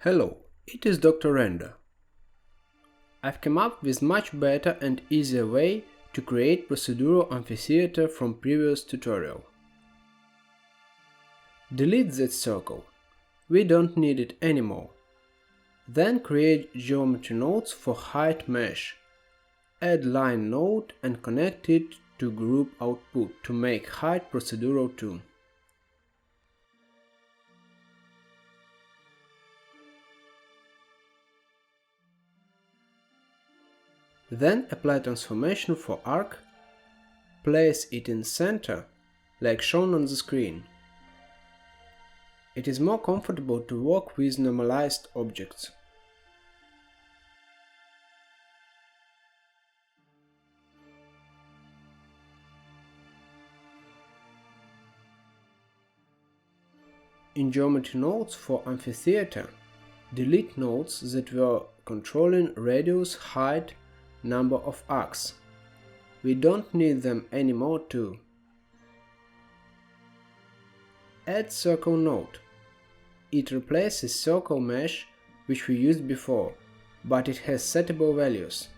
Hello, it is Dr. Render. I've come up with much better and easier way to create procedural amphitheater from previous tutorial. Delete that circle. We don't need it anymore. Then create geometry nodes for height mesh. Add line node and connect it to group output to make height procedural too. Then apply transformation for arc, place it in center, like shown on the screen. It is more comfortable to work with normalized objects. In geometry nodes for amphitheater, delete nodes that were controlling radius, height, number of arcs. We don't need them anymore too. Add circle node. It replaces circle mesh which we used before, but it has settable values.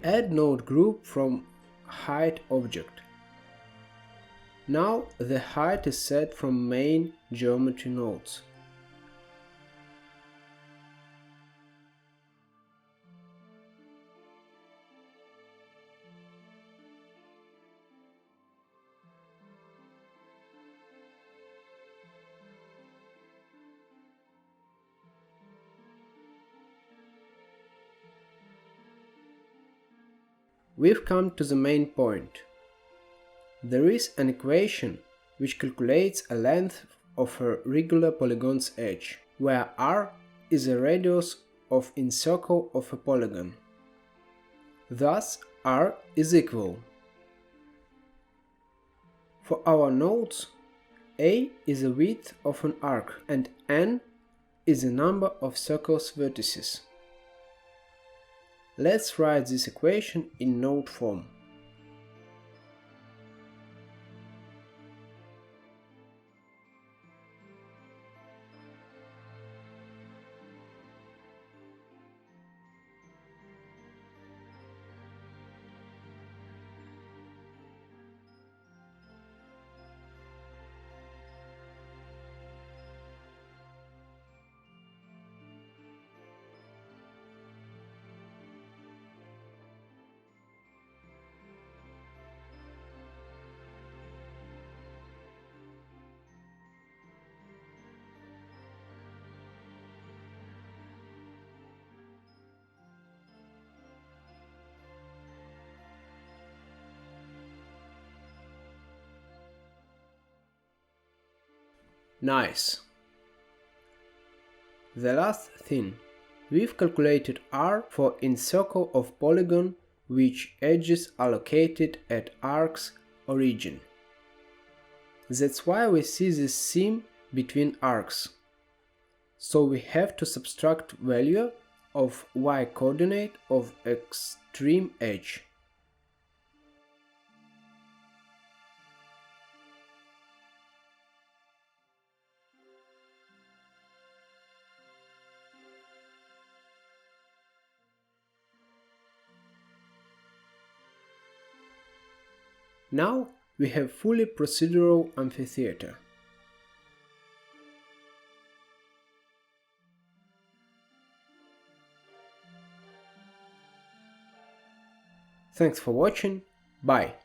Add node group from height object. Now the height is set from main geometry nodes. We've come to the main point. There is an equation which calculates a length of a regular polygon's edge, where r is a radius of in circle of a polygon. Thus, r is equal. For our nodes, a is the width of an arc and n is the number of circle's vertices. Let's write this equation in node form. Nice! The last thing, we've calculated r for in circle of polygon which edges are located at arc's origin. That's why we see this seam between arcs. So we have to subtract value of y coordinate of extreme edge. Now we have fully procedural amphitheater. Thanks for watching, bye!